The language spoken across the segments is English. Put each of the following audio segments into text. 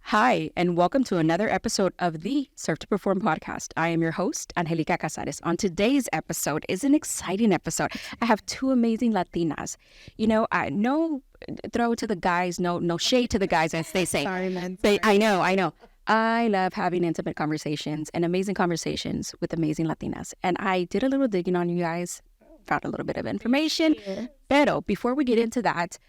Hi, and welcome to another episode of the Serve2Perform Podcast. I am your host, Angelica Casares. On today's episode is an exciting episode. I have two amazing Latinas. No throw to the guys, no shade to the guys, as they say. Sorry, man. I know. I love having intimate conversations and amazing conversations with amazing Latinas. And I did a little digging on you guys, found a little bit of information. Pero before we get into that,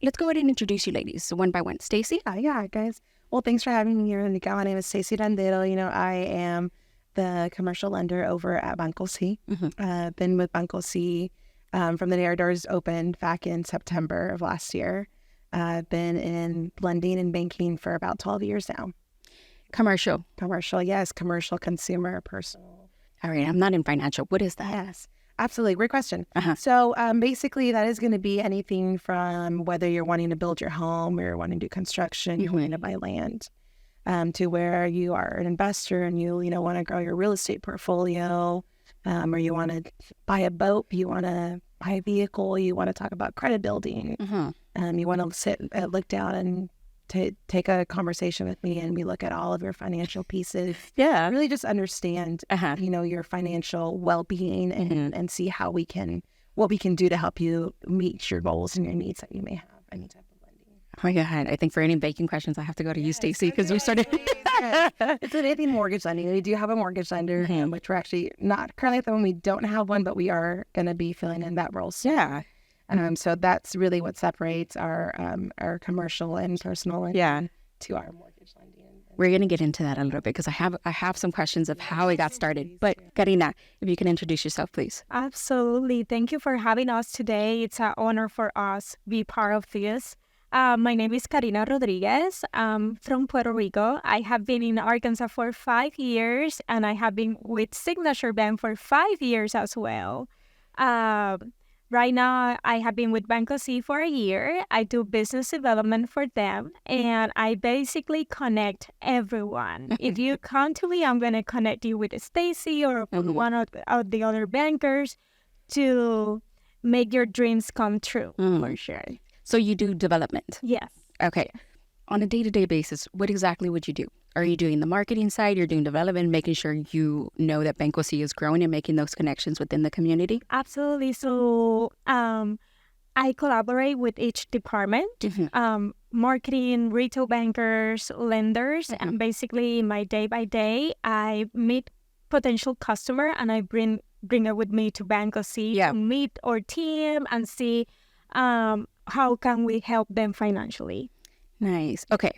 let's go ahead and introduce you ladies one by one. Stacey? Yeah, guys. Well, thanks for having me here. My name is Stacey Landero. I am the commercial lender over at Banco Sí. Been with Banco Sí from the day our doors opened back in September of last year. Been in lending and banking for about 12 years now. Commercial, yes. Commercial, consumer, personal. All right, I'm not in financial. What is that? Yes, absolutely. Great question. So basically that is going to be anything from whether you're wanting to build your home or you're wanting to do construction, you're wanting to buy land, to where you are an investor and you want to grow your real estate portfolio, or you want to buy a boat, you want to buy a vehicle, you want to talk about credit building, you want to look down and take a conversation with me, and we look at all of your financial pieces. Yeah. Really just understand, your financial well-being and see what we can do to help you meet your goals and your needs that you may have, any type of lending. Oh my God. I think for any banking questions, I have to go to you, Stacey, because we started. It's anything mortgage lending. We do have a mortgage lender, which we're actually not currently at the moment. We don't have one, but we are going to be filling in that role soon. Yeah. So that's really what separates our commercial and personal lending to our mortgage lending. We're going to get into that a little bit because I have some questions of how it got started. But Karinna, if you can introduce yourself, please. Absolutely. Thank you for having us today. It's an honor for us to be part of this. My name is Karinna Rodriguez. I'm from Puerto Rico. I have been in Arkansas for 5 years, and I have been with Signature Bank for 5 years as well. Right now, I have been with Banco Sí for a year. I do business development for them, and I basically connect everyone. If you come to me, I'm going to connect you with Stacey or one of the other bankers to make your dreams come true, for sure. So you do development? Yes. Okay. On a day-to-day basis, what exactly would you do? Are you doing the marketing side? You're doing development, making sure you know that Banco Sí is growing and making those connections within the community? Absolutely. So I collaborate with each department, marketing, retail bankers, lenders, and basically my day by day, I meet potential customer and I bring it with me to Banco Sí to meet our team and see how can we help them financially. Nice. Okay.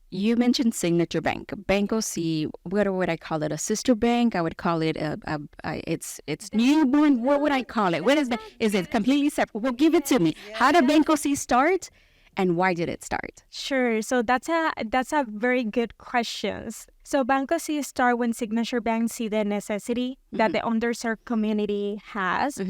You mentioned Signature Bank. Banco Sí, what would I call it? A sister bank? I would call it it's newborn. What would I call it? What is that? Is it completely separate? Well, give it to me. How did Banco Sí start, and why did it start? Sure. So that's a very good question. So Banco Sí start when Signature Bank see the necessity that the underserved community has.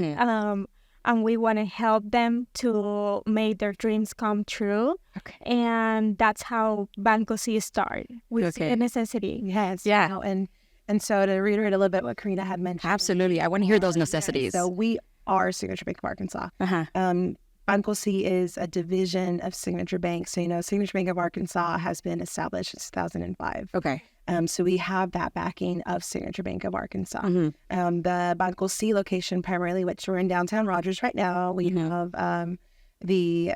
And we want to help them to make their dreams come true. Okay. And that's how Banco Sí started, with the necessity. Yes. Yeah. And so to reiterate a little bit what Karinna had mentioned. Absolutely. I want to hear those necessities. So we are Signature Bank of Arkansas. Banco Sí is a division of Signature Bank. So, Signature Bank of Arkansas has been established since 2005. Okay. So we have that backing of Signature Bank of Arkansas. The Banco Sí location primarily, which we're in downtown Rogers right now, we have the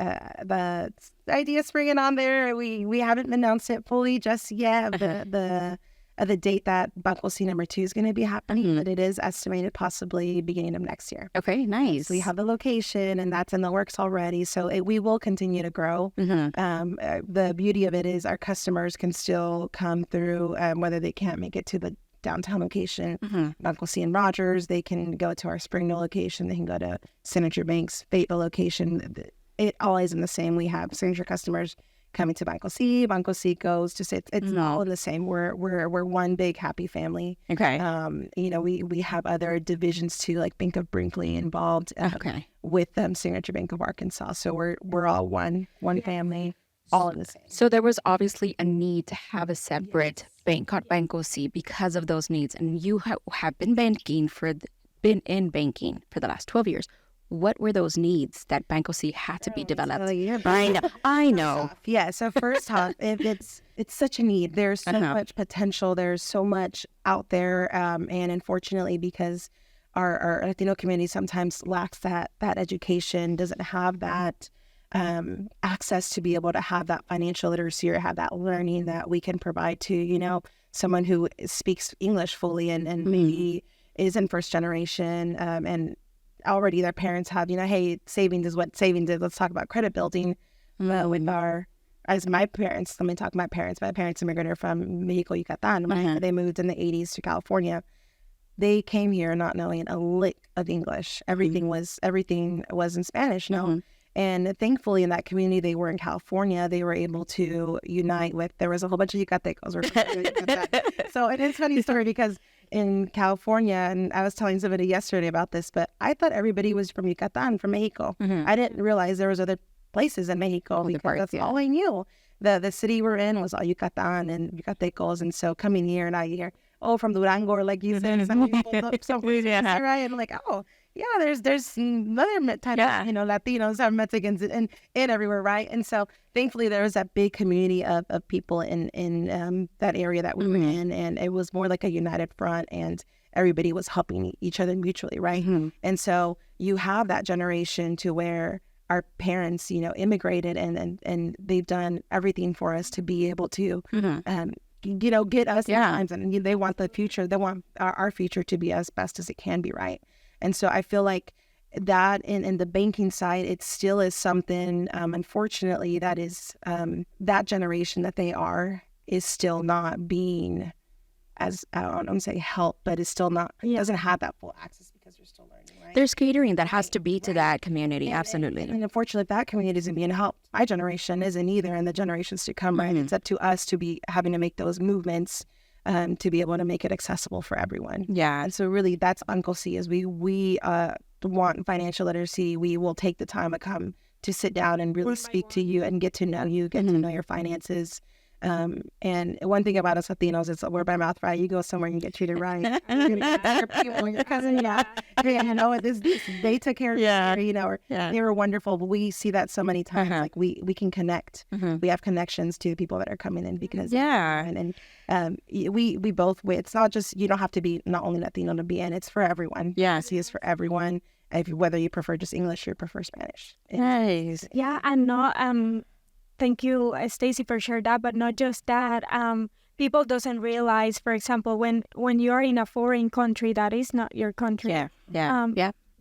idea springing on there. We haven't announced it fully just yet. The date that Banco Sí number 2 is going to be happening, but it is estimated possibly beginning of next year. Okay, nice. So we have the location, and that's in the works already. So we will continue to grow. The beauty of it is our customers can still come through, whether they can't make it to the downtown location, Banco Sí in Rogers, they can go to our Springdale location. They can go to Signature Bank's Fayetteville location. It always in the same. We have Signature customers coming to Banco Sí. Banco Sí goes to it's all the same. We're one big happy family. Okay. We have other divisions too, like Bank of Brinkley involved. With Signature Bank of Arkansas. So we're all one family, all in the same. So there was obviously a need to have a separate bank called Banco Sí because of those needs, and you have been in banking for the last 12 years. what were those needs that Banco Sí had to be developed? I know. Yeah. So first off, it's such a need. There's so much potential. There's so much out there. And unfortunately, because our Latino community sometimes lacks that education, doesn't have that access to be able to have that financial literacy or have that learning that we can provide to, someone who speaks English fully and maybe is in first generation and already their parents have, hey, savings is what savings is. Let's talk about credit building with my parents. Let me talk my parents. My parents immigrated from Mexico, Yucatan. They moved in the 80s to California. They came here not knowing a lick of English. Everything was in Spanish, And thankfully in that community, they were in California, they were able to unite with, there was a whole bunch of Yucatecos. So it is a funny story because in California, and I was telling somebody yesterday about this, but I thought everybody was from Yucatan, from Mexico. I didn't realize there was other places in Mexico because that's all I knew. The city we're in was all Yucatan and Yucatecos. And so coming here and I hear, from Durango, or like you said, some people, right? And I'm like, there's another type of, Latinos or Mexicans and everywhere, right? And so thankfully there was that big community of people in that area that we were in, and it was more like a united front, and everybody was helping each other mutually, right? And so you have that generation to where our parents, immigrated and they've done everything for us to be able to get us in times, and they want the future. They want our future to be as best as it can be, right? And so I feel like that in the banking side, it still is something, unfortunately, that is that generation that they is still not being as, I don't want to say help, but is still not, doesn't have that full access because they're still learning, right? There's catering that has to be to that community, absolutely. And unfortunately, that community isn't being helped. My generation isn't either, and the generations to come, right? It's up to us to be having to make those movements to be able to make it accessible for everyone. Yeah. And so really that's Banco Sí, is we want financial literacy. We will take the time to come to sit down and really speak to you and get to know you, get to know your finances. And one thing about us Latinos is we're by mouth, right? You go somewhere and you get treated right. Your people, your cousin, they took care of you, they were wonderful. But we see that so many times, like we can connect. We have connections to the people that are coming in because we both, it's not just, you don't have to be not only Latino to be in, it's for everyone. See, it's for everyone. Whether you prefer just English or prefer Spanish. Nice. Yeah, and not thank you, Stacey, for sharing that. But not just that. People doesn't realize, for example, when you're in a foreign country that is not your country.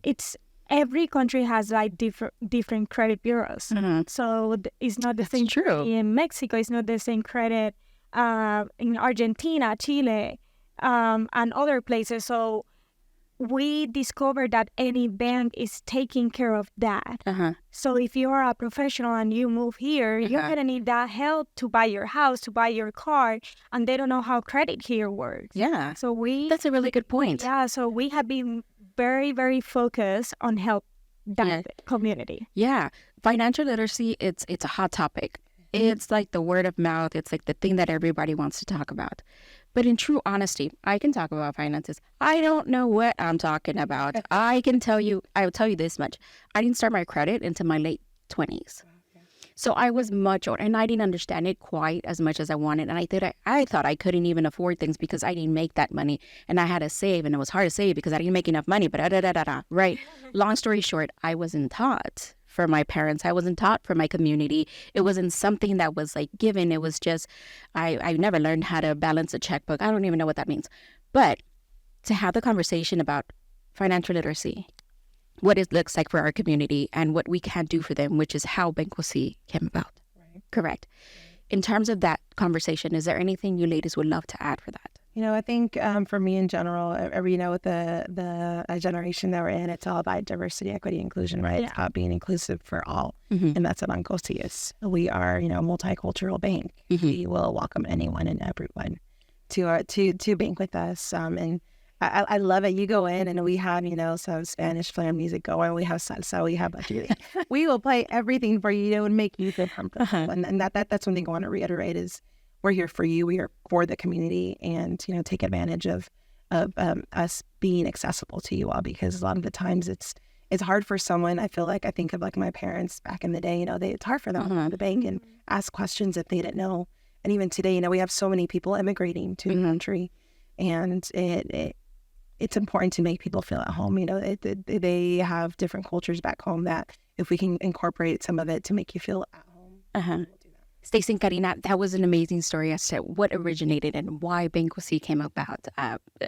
It's every country has like different credit bureaus. So it's not the same. True. In Mexico, it's not the same credit. In Argentina, Chile, and other places. So we discovered that any bank is taking care of that. So if you are a professional and you move here, you're going to need that help to buy your house, to buy your car, and they don't know how credit here works. So that's a really good point. So we have been very, very focused on help that community. Financial literacy, it's a hot topic. It's like the word of mouth. It's like the thing that everybody wants to talk about. But in true honesty, I can talk about finances. I don't know what I'm talking about. I will tell you this much. I didn't start my credit until my late 20s. So I was much older, and I didn't understand it quite as much as I wanted. And I thought I couldn't even afford things because I didn't make that money, and I had to save, and it was hard to save because I didn't make enough money. But right. Long story short, I wasn't taught for my parents. I wasn't taught for my community. It wasn't something that was like given. It was just, I never learned how to balance a checkbook. I don't even know what that means. But to have the conversation about financial literacy, what it looks like for our community and what we can do for them, which is how Banco Sí came about. Right. Correct. In terms of that conversation, is there anything you ladies would love to add for that? I think for me in general, with the generation that we're in, it's all about diversity, equity, inclusion, right? It's about being inclusive for all. And that's what Banco Sí is. We are, a multicultural bank. We will welcome anyone and everyone to bank with us. And I love it. You go in and we have, some Spanish flair music going. We have salsa. We have we will play everything for you and make you feel comfortable. And that's one thing I want to reiterate is we're here for you. We are for the community, and take advantage of us being accessible to you all, because a lot of the times it's it's hard for someone. I think of like my parents back in the day. It's hard for them to go to the bank and ask questions if they didn't know. And even today, we have so many people immigrating to the country, and it's important to make people feel at home. They have different cultures back home that if we can incorporate some of it to make you feel at home. Stacey and Karinna, that was an amazing story as to what originated and why Banco Sí came about.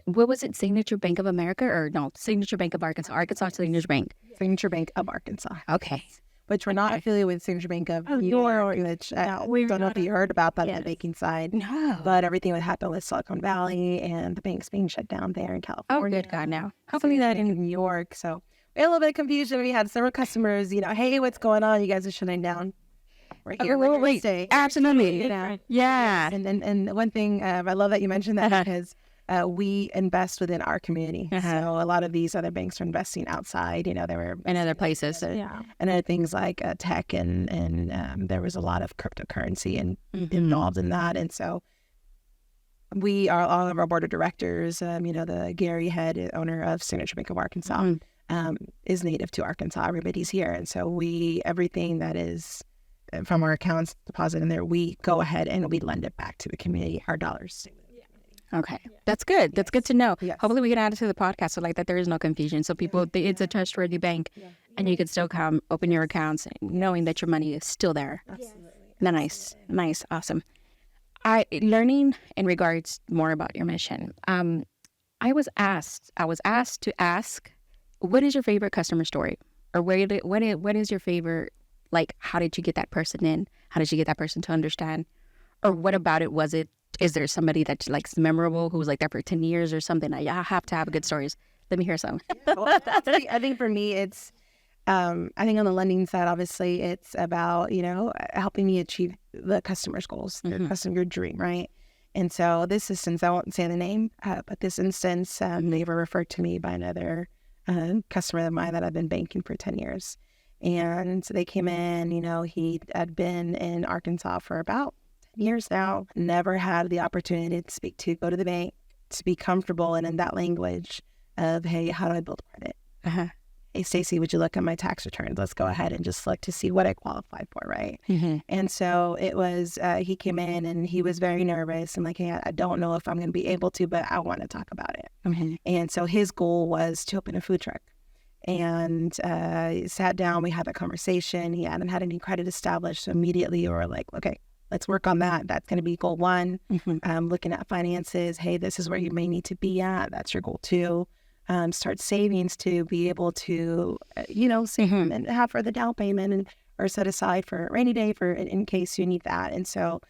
What was it, Signature Bank of America or no, Signature Bank of Arkansas? Arkansas Signature Bank. Signature Bank of Arkansas. Okay. Which we're not affiliated with Signature Bank of New York, which we don't know if you heard about that on the banking side. No. But everything would happen with Silicon Valley and the banks being shut down there in California. Oh, good God, now. Hopefully that in New York. So we had a little bit of confusion. We had several customers, hey, what's going on? You guys are shutting down. We're here. Wait. Stay. Absolutely. Yeah. And one thing, I love that you mentioned that because we invest within our community. So a lot of these other banks are investing outside. They were in other places. And other things like tech and there was a lot of cryptocurrency and involved in that. And so we are all of our board of directors. The Gary Head, owner of Signature Bank of Arkansas, is native to Arkansas. Everybody's here, and so everything that is from our accounts deposit in there, we go ahead and we lend it back to the community. Our dollars. Okay, that's good. That's good to know. Yes. Hopefully we can add it to the podcast so like that there is no confusion. So people, it's a trustworthy bank, and you can still come open your accounts knowing that your money is still there. Absolutely. Nice, awesome. Learning in regards more about your mission. I was asked to ask, what is your favorite customer story, or what is your favorite? Like, how did you get that person in? How did you get that person to understand? Or what about it was it? Is there somebody that's like memorable who was like there for 10 years or something? I have to have good stories. Let me hear some. I think for me, it's, I think on the lending side, obviously, it's about, helping me achieve the customer's goals, your dream, right? And so this instance, I won't say the name, but this instance, they were referred to me by another customer of mine that I've been banking for 10 years. And so they came in, he had been in Arkansas for about 10 years now, never had the opportunity to go to the bank, to be comfortable and in that language of, hey, how do I build credit? Hey, Stacey, would you look at my tax returns? Let's go ahead and just look to see what I qualified for, right? And so it was, he came in and he was very nervous and like, hey, I don't know if I'm going to be able to, but I want to talk about it. And so his goal was to open a food truck. And sat down, we had a conversation. He hadn't had any credit established. So immediately we were like, okay, let's work on that. That's going to be goal one. Looking at finances. Hey, this is where you may need to be at. That's your goal two. Start savings to be able to, save and have for the down payment or set aside for a rainy day in case you need that. And so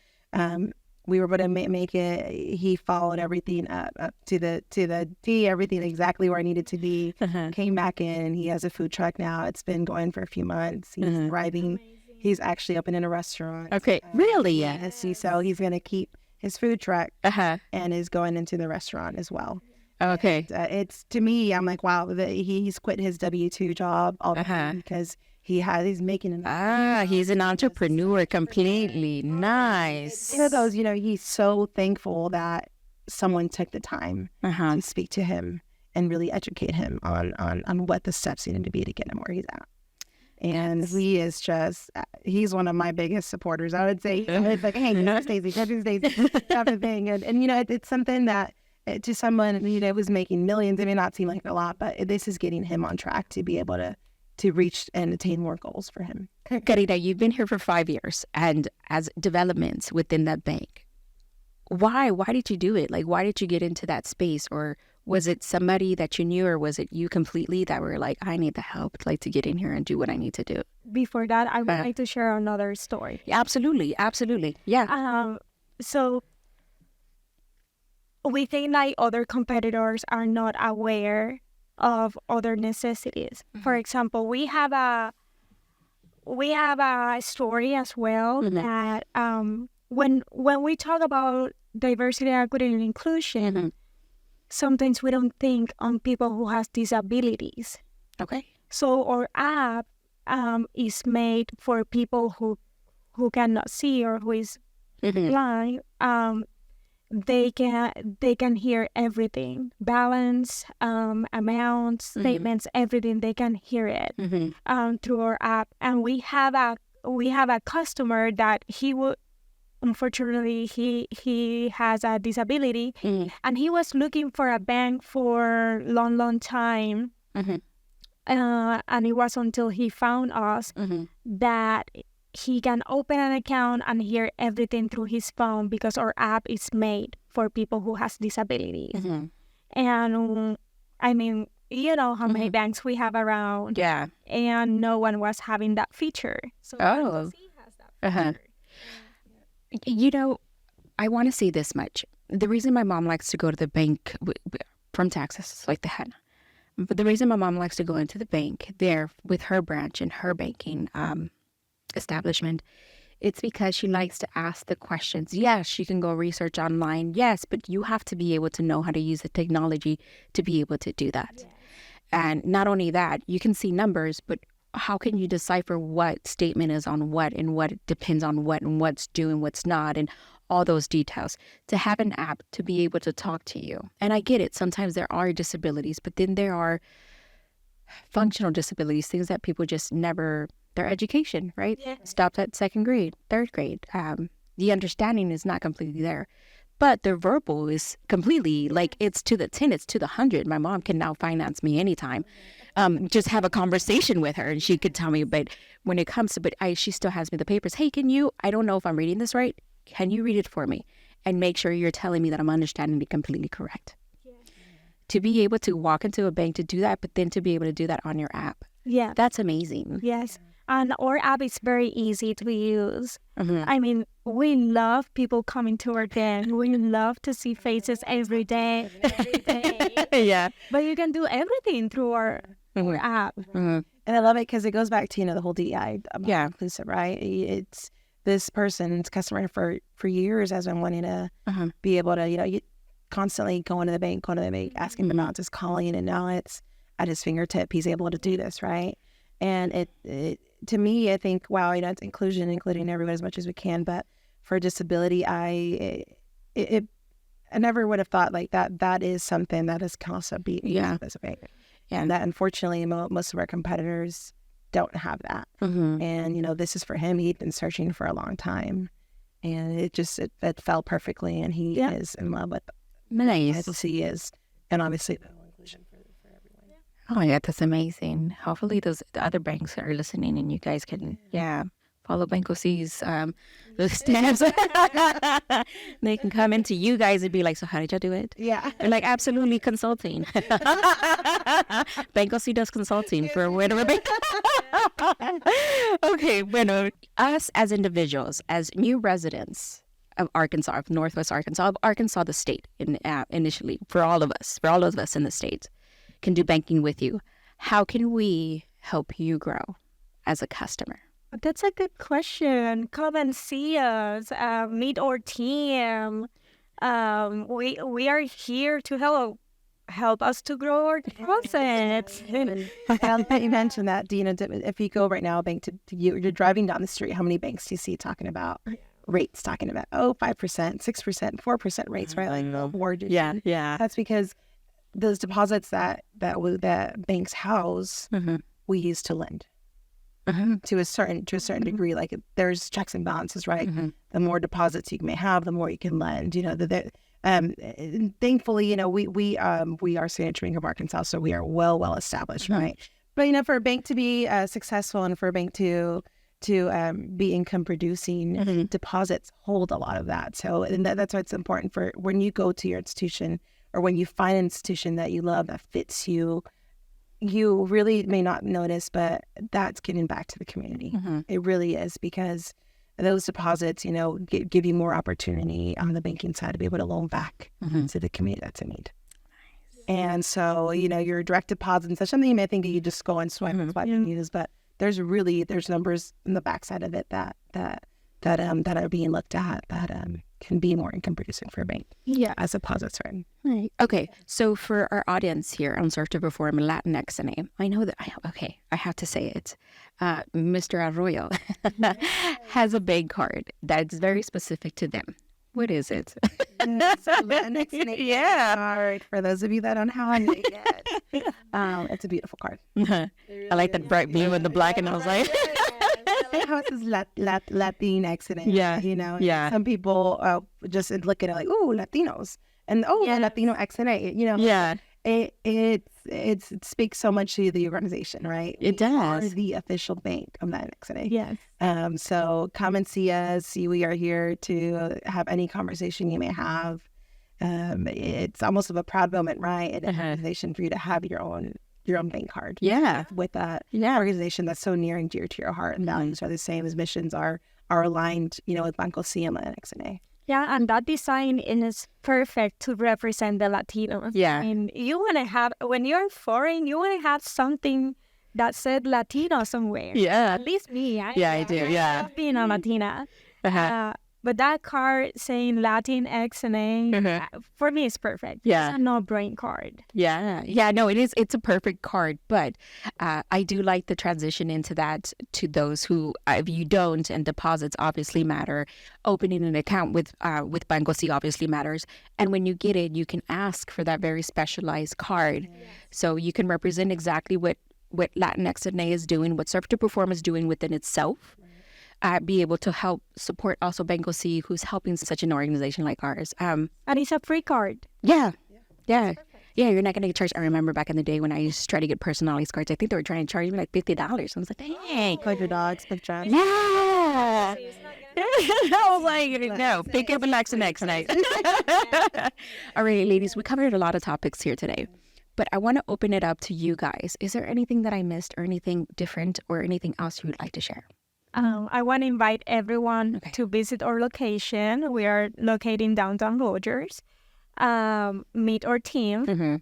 we were able to make it. He followed everything up to the T, everything exactly where I needed to be. Came back in. He has a food truck now. It's been going for a few months. He's thriving. He's actually opening a restaurant. Okay, really? Yes. So he's going to keep his food truck and is going into the restaurant as well. Okay. And, it's to me, I'm like, wow, he's quit his W-2 job all the time because he's making an he's an entrepreneur completely. Nice. Those, he's so thankful that someone took the time to speak to him and really educate him on what the steps needed to be to get him where he's at. And he is he's one of my biggest supporters. I would say, it's like, hey, Stacey, type of thing. And it's something that to someone, who's making millions, it may not seem like a lot, but this is getting him on track to be able to reach and attain more goals for him. Karinna, you've been here for 5 years, and as developments within that bank, why did you do it? Like, why did you get into that space? Or was it somebody that you knew, or was it you completely that were like, I need the help, like to get in here and do what I need to do? Before that, I would like to share another story. Yeah, absolutely. Yeah. So we think like other competitors are not aware of other necessities. For example, we have a story as well that when we talk about diversity, equity, and inclusion, sometimes we don't think on people who have disabilities. Okay. So our app is made for people who cannot see or who is blind. they can hear everything, balance, amounts, statements, everything. They can hear it through our app. And we have a customer that unfortunately he has a disability, and he was looking for a bank for long time. And it was until he found us that he can open an account and hear everything through his phone, because our app is made for people who has disabilities. And I mean, you know how many banks we have around. Yeah. And no one was having that feature. So Banco Sí has that feature. You know, I want to say this much. The reason my mom likes to go to the bank from Texas, like that, but the reason my mom likes to go into the bank there with her branch and her banking establishment, it's because she likes to ask the questions. Yes, she can go research online. Yes, but you have to be able to know how to use the technology to be able to do that. Yes. And not only that, you can see numbers, but how can you decipher what statement is on what and what depends on what and what's due and what's not, and all those details? To have an app to be able to talk to you. And I get it. Sometimes there are disabilities, but then there are functional disabilities, things that people just never, their education, right? Yeah. Stopped at second grade, third grade. The understanding is not completely there. But the verbal is completely, like, it's to the 10, it's to the 100. My mom can now finance me anytime. Just have a conversation with her and she could tell me. But when it comes to, she still has me the papers. Hey, I don't know if I'm reading this right. Can you read it for me? And make sure you're telling me that I'm understanding it completely correct. Yeah. To be able to walk into a bank to do that, but then to be able to do that on your app. Yeah. That's amazing. Yes. And our app is very easy to use. I mean, we love people coming to our bank. We love to see faces every day. Yeah. But you can do everything through our app. And I love it because it goes back to, the whole DEI inclusive, right? It's this person's customer for years has been wanting to be able to, you constantly going to the bank, asking about just calling, and now it's at his fingertip. He's able to do this, right? And it to me, I think, wow, it's including everyone as much as we can. But for disability, I never would have thought like that. That is something that is also being as a bank. Yeah. And that, unfortunately, most of our competitors don't have that. And, this is for him. He'd been searching for a long time. And it fell perfectly. And he is in love with nice. As he is. And obviously, the whole inclusion for everyone. Oh, yeah, that's amazing. Hopefully the other banks are listening and you guys can, follow Banco C's the steps. They can come into you guys and be like, so how did y'all do it? Yeah. They're like, absolutely consulting. Banco C does consulting for whatever bank. Okay, bueno, us as individuals, as new residents of Arkansas, of Northwest Arkansas, of Arkansas, the state, initially, for all of us in the state, can do banking with you. How can we help you grow as a customer? That's a good question. Come and see us. Meet our team. We are here to help us to grow our deposits. You mentioned that, Dina. If you go right now, you're driving down the street, how many banks do you see talking about rates? Talking about 5%, 6%, 4% rates, right? Like mortgage. Yeah. That's because those deposits that banks house, we use to lend. To a certain degree, like there's checks and balances, right? The more deposits you may have, the more you can lend. Thankfully, we are Sanitary Bank of Arkansas, so we are well established, right? But for a bank to be successful and for a bank to be income producing, deposits hold a lot of that. So that's why it's important for when you go to your institution or when you find an institution that you love that fits you. You really may not notice, but that's giving back to the community. It really is, because those deposits, give you more opportunity on the banking side to be able to loan back to the community that's in need. Nice. And so, your direct deposits, that's something you may think that you just go and swipe and use, but there's numbers in the backside of it that are being looked at that can be more income producing for a bank. Yeah. As deposits, right? Right. Okay. So for our audience here on Serve2Perform and LatinXNA, I know that I have to say it. Mr. Arroyo has a bank card that's very specific to them. What is it? LatinXNA Yeah. card. For those of you that don't have it yet, it's a beautiful card. I like that bright blue and the black, and I was like, How it says LatinXNA. Yeah. You know, Yeah. some people just look at it like, oh, Latinos, and Latino XNA. You know, yeah, it speaks so much to the organization, right? it We are does. the official bank of LatinXNA. Yes. So come and see us. We are here to have any conversation you may have. It's almost of a proud moment, right? In an organization for you to have your own bank card. Yeah. With that Yeah. organization that's so near and dear to your heart, and values are the same, as missions are aligned, with Banco Sí and LatinXNA. Yeah, and that design is perfect to represent the Latinos. Yeah. And you want to have, when you're foreign, you want to have something that said Latino somewhere. Yeah. At least me. I do. Yeah. love being a Latina. Uh-huh. But that card saying LatinXNA, for me, is perfect. Yeah. It's a no-brain card. Yeah. Yeah. No, it is. It's a perfect card, but I do like the transition into that to those who, if you don't, and deposits obviously matter. Opening an account with Banco Sí obviously matters, and when you get it, you can ask for that very specialized card, so you can represent exactly what LatinXNA is doing, what Serve2Perform is doing within itself. Be able to help support also Banco Sí, who's helping such an organization like ours. And it's a free card. Yeah. You're not going to get charged. I remember back in the day when I used to try to get personalized cards, I think they were trying to charge me like $50. I was like, dang. Like your dogs, big John. Yeah. I was like, no, pick up and relax the next night. All right, ladies, we covered a lot of topics here today, but I want to open it up to you guys. Is there anything that I missed or anything different or anything else you would like to share? I want to invite everyone to visit our location. We are located in downtown Rogers. Meet our team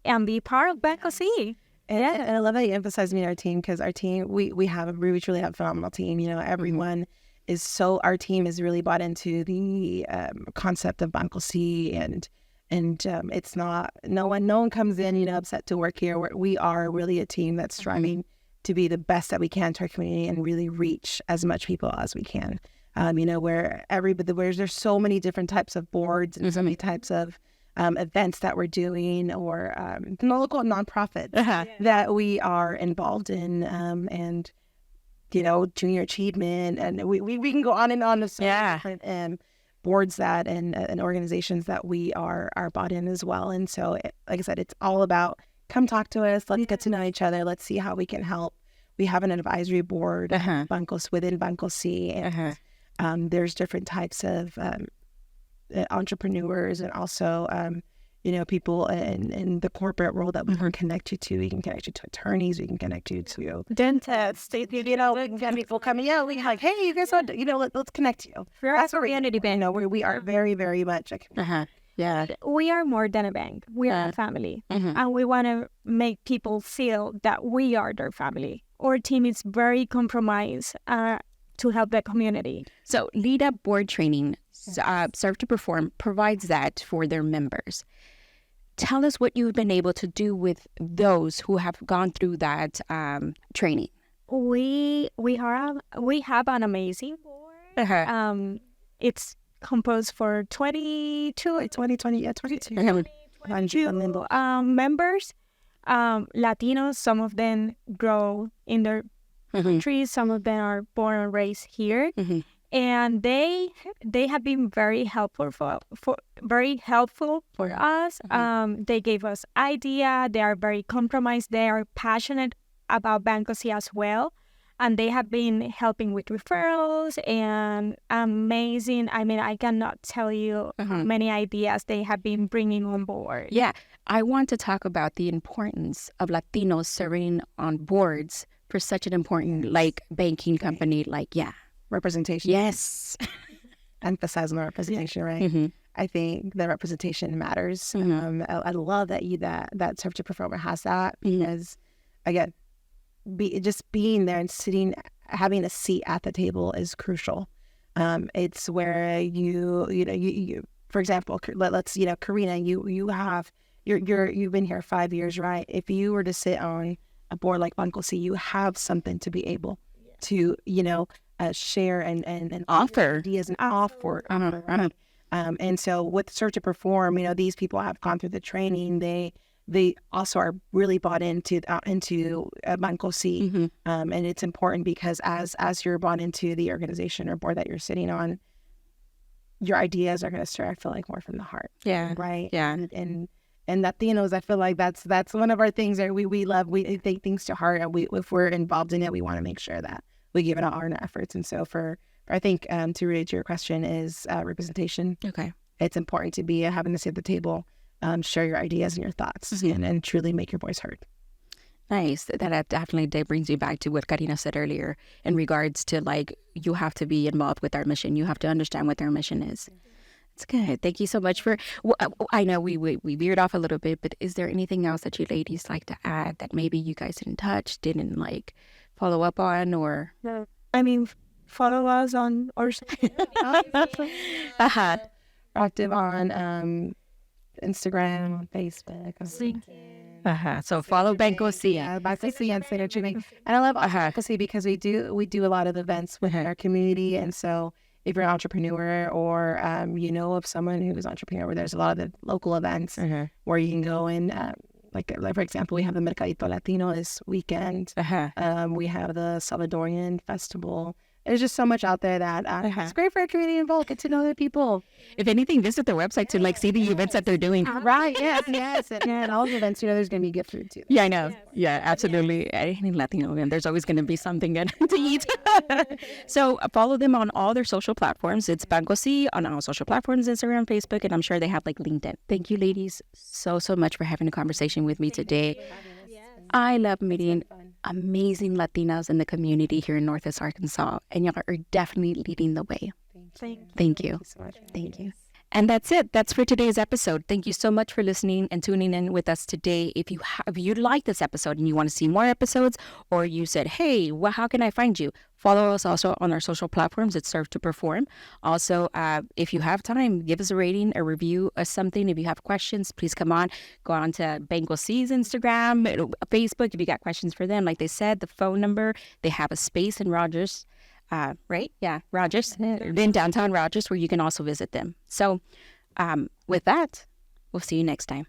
and be part of Banco Sí. And I love that you emphasize meeting our team, because our team, we truly have a phenomenal team. Everyone is so, our team is really bought into the concept of Banco Sí, and it's not, no one comes in, upset to work here. We are really a team that's striving to be the best that we can to our community and really reach as much people as we can. Where there's so many different types of boards and so many types of events that we're doing, or local nonprofits that we are involved in, and junior achievement, and we can go on and on of so many different boards that and organizations that we are bought in as well. And so, like I said, it's all about, come talk to us. Let's get to know each other. Let's see how we can help. We have an advisory board within Banco Sí, and there's different types of entrepreneurs, and also people in the corporate world that we can connect you to. We can connect you to attorneys. We can connect you to dentists. we can have people coming. Yeah, we like, hey, you guys want let's connect you. That's a community bank. We are very, very much a community. Yeah. We are more than a bank. We are a family. And we want to make people feel that we are their family. Our team is very compromised to help the community. So lead up board training, Serve2Perform provides that for their members. Tell us what you've been able to do with those who have gone through that training. We have an amazing board. It's composed for 22 members. Latinos, some of them grow in their countries, some of them are born and raised here, and they have been very helpful for us. They gave us idea. They are very compromised. They are passionate about Banco Sí as well. And they have been helping with referrals and amazing. I mean, I cannot tell you how many ideas they have been bringing on board. Yeah, I want to talk about the importance of Latinos serving on boards for such an important, banking company, representation. Yes. Emphasize on the representation, right? I think the representation matters. I love that that Serve2Perform has that, because, again, just being there and sitting, having a seat at the table is crucial. It's where you for example, let's Karinna, you've been here 5 years, right? If you were to sit on a board like Banco Sí, you have something to be able to share and offer ideas and offer. And so with Serve2Perform, you know, these people have gone through the training. They also are really bought into Banco Sí. And it's important because as you're bought into the organization or board that you're sitting on, your ideas are going to start, I feel like, more from the heart. Yeah. Right. Yeah. And Latinos, I feel like that's one of our things that we love. We take things to heart, and if we're involved in it, we want to make sure that we give it all our efforts. And so I think to relate to your question is representation. Okay. It's important to be having a seat at the table, share your ideas and your thoughts, and truly make your voice heard. Nice. That definitely brings you back to what Karinna said earlier in regards to like, you have to be involved with our mission. You have to understand what our mission is. It's good. Thank you so much for, I know we veered off a little bit, but is there anything else that you ladies like to add that maybe you guys didn't touch, didn't like follow up on, or? I mean, follow us on our social media. Active on Instagram, Facebook, LinkedIn. So follow Banco Sí. Yeah, Banco Sí and Synergy. And I love Banco Sí because we do a lot of events within our community. And so if you're an entrepreneur or you know of someone who's an entrepreneur, there's a lot of the local events where you can go and like for example, we have the Mercadito Latino this weekend. We have the Salvadorian Festival. There's just so much out there that it's great for our community involved. Get to know other people. If anything, visit their website to like see the events that they're doing. Right? Yes. And all the events, you know, there's going to be gift food too. Yeah, I know. Yeah, absolutely. Any Latino event, there's always going to be something good to eat. So follow them on all their social platforms. It's Banco Sí on all social platforms, Instagram, Facebook, and I'm sure they have like LinkedIn. Thank you, ladies, so much for having a conversation with me today. I love meeting amazing Latinas in the community here in Northwest Arkansas, and y'all are definitely leading the way. Thank you. Thank you. And that's it. That's for today's episode. Thank you so much for listening and tuning in with us today. If you like this episode and you want to see more episodes, or you said, hey, how can I find you? Follow us also on our social platforms. It's Serve2Perform. Also, if you have time, give us a rating, a review, or something. If you have questions, please go on to Banco C's Instagram, Facebook. If you got questions for them, like they said, the phone number, they have a space in Rogers. Right? Yeah, Rogers, in downtown Rogers, where you can also visit them. So with that, we'll see you next time.